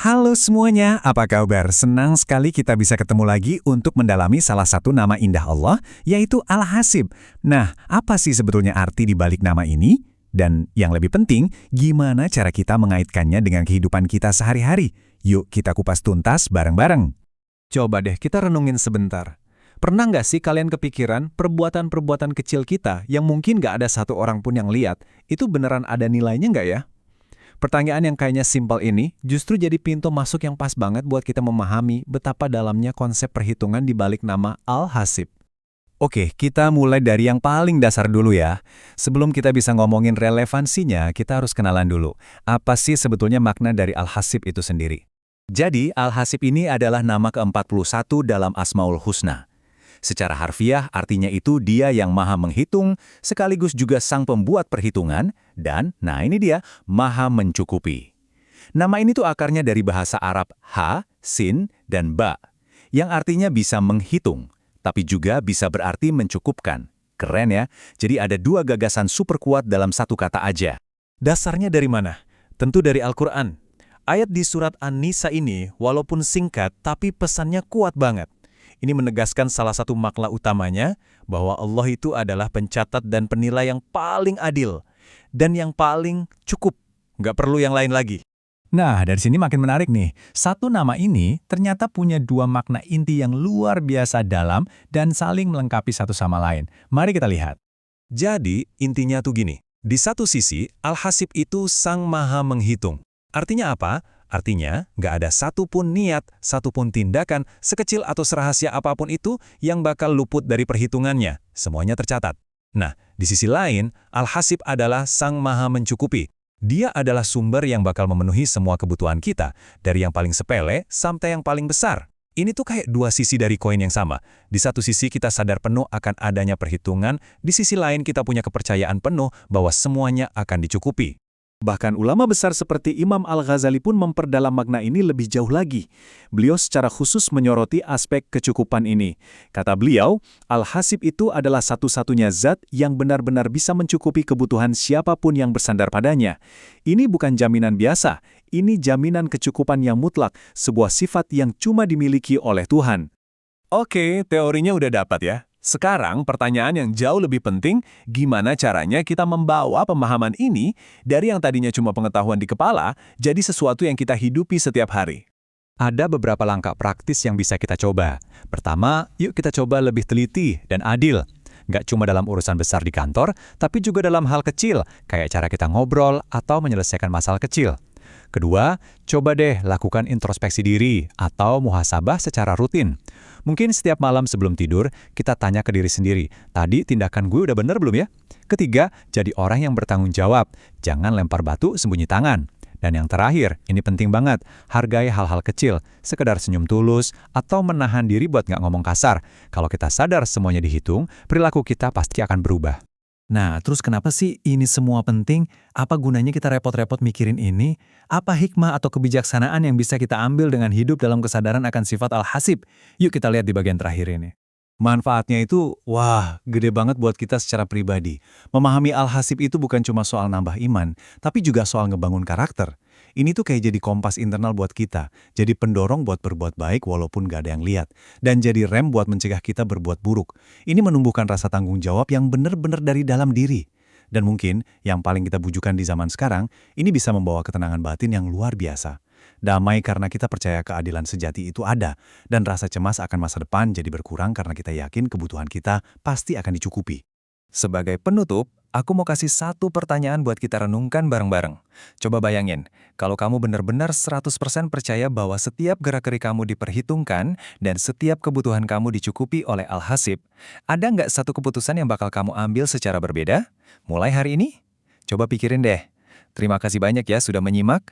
Halo semuanya, apa kabar? Senang sekali kita bisa ketemu lagi untuk mendalami salah satu nama indah Allah, yaitu Al-Hasib. Nah, apa sih sebetulnya arti di balik nama ini? Dan yang lebih penting, gimana cara kita mengaitkannya dengan kehidupan kita sehari-hari? Yuk kita kupas tuntas bareng-bareng. Coba deh kita renungin sebentar. Pernah nggak sih kalian kepikiran perbuatan-perbuatan kecil kita yang mungkin nggak ada satu orang pun yang lihat, itu beneran ada nilainya nggak ya? Pertanyaan yang kayaknya simpel ini justru jadi pintu masuk yang pas banget buat kita memahami betapa dalamnya konsep perhitungan di balik nama Al-Hasib. Oke, kita mulai dari yang paling dasar dulu ya. Sebelum kita bisa ngomongin relevansinya, kita harus kenalan dulu. Apa sih sebetulnya makna dari Al-Hasib itu sendiri? Jadi, Al-Hasib ini adalah nama ke-41 dalam Asmaul Husna. Secara harfiah, artinya itu dia yang maha menghitung, sekaligus juga sang pembuat perhitungan, dan, nah ini dia, maha mencukupi. Nama ini tuh akarnya dari bahasa Arab ha, sin, dan ba, yang artinya bisa menghitung, tapi juga bisa berarti mencukupkan. Keren ya, jadi ada dua gagasan super kuat dalam satu kata aja. Dasarnya dari mana? Tentu dari Al-Quran. Ayat di surat An-Nisa ini, walaupun singkat, tapi pesannya kuat banget. Ini menegaskan salah satu makna utamanya, bahwa Allah itu adalah pencatat dan penilai yang paling adil, dan yang paling cukup. Nggak perlu yang lain lagi. Nah, dari sini makin menarik nih. Satu nama ini ternyata punya dua makna inti yang luar biasa dalam dan saling melengkapi satu sama lain. Mari kita lihat. Jadi, intinya tuh gini. Di satu sisi, Al-Hasib itu sang maha menghitung. Artinya apa? Artinya, nggak ada satupun niat, satupun tindakan, sekecil atau serahasia apapun itu yang bakal luput dari perhitungannya. Semuanya tercatat. Nah, di sisi lain, Al-Hasib adalah sang maha mencukupi. Dia adalah sumber yang bakal memenuhi semua kebutuhan kita, dari yang paling sepele sampai yang paling besar. Ini tuh kayak dua sisi dari koin yang sama. Di satu sisi kita sadar penuh akan adanya perhitungan, di sisi lain kita punya kepercayaan penuh bahwa semuanya akan dicukupi. Bahkan ulama besar seperti Imam Al-Ghazali pun memperdalam makna ini lebih jauh lagi. Beliau secara khusus menyoroti aspek kecukupan ini. Kata beliau, Al-Hasib itu adalah satu-satunya zat yang benar-benar bisa mencukupi kebutuhan siapapun yang bersandar padanya. Ini bukan jaminan biasa, ini jaminan kecukupan yang mutlak, sebuah sifat yang cuma dimiliki oleh Tuhan. Oke, teorinya udah dapat ya. Sekarang pertanyaan yang jauh lebih penting, gimana caranya kita membawa pemahaman ini dari yang tadinya cuma pengetahuan di kepala, jadi sesuatu yang kita hidupi setiap hari. Ada beberapa langkah praktis yang bisa kita coba. Pertama, yuk kita coba lebih teliti dan adil. Nggak cuma dalam urusan besar di kantor, tapi juga dalam hal kecil, kayak cara kita ngobrol atau menyelesaikan masalah kecil. Kedua, coba deh lakukan introspeksi diri atau muhasabah secara rutin. Mungkin setiap malam sebelum tidur, kita tanya ke diri sendiri, tadi tindakan gue udah bener belum ya? Ketiga, jadi orang yang bertanggung jawab. Jangan lempar batu sembunyi tangan. Dan yang terakhir, ini penting banget, hargai hal-hal kecil, sekedar senyum tulus, atau menahan diri buat nggak ngomong kasar. Kalau kita sadar semuanya dihitung, perilaku kita pasti akan berubah. Nah, terus kenapa sih ini semua penting? Apa gunanya kita repot-repot mikirin ini? Apa hikmah atau kebijaksanaan yang bisa kita ambil dengan hidup dalam kesadaran akan sifat Al-Hasib? Yuk kita lihat di bagian terakhir ini. Manfaatnya itu, wah, gede banget buat kita secara pribadi. Memahami Al-Hasib itu bukan cuma soal nambah iman, tapi juga soal ngebangun karakter. Ini tuh kayak jadi kompas internal buat kita, jadi pendorong buat berbuat baik walaupun gak ada yang lihat, dan jadi rem buat mencegah kita berbuat buruk. Ini menumbuhkan rasa tanggung jawab yang benar-benar dari dalam diri. Dan mungkin yang paling kita bujukan di zaman sekarang, ini bisa membawa ketenangan batin yang luar biasa. Damai karena kita percaya keadilan sejati itu ada, dan rasa cemas akan masa depan jadi berkurang karena kita yakin kebutuhan kita pasti akan dicukupi. Sebagai penutup, aku mau kasih satu pertanyaan buat kita renungkan bareng-bareng. Coba bayangin, kalau kamu benar-benar 100% percaya bahwa setiap gerak-gerik kamu diperhitungkan dan setiap kebutuhan kamu dicukupi oleh Al-Hasib, ada nggak satu keputusan yang bakal kamu ambil secara berbeda? Mulai hari ini? Coba pikirin deh. Terima kasih banyak ya sudah menyimak.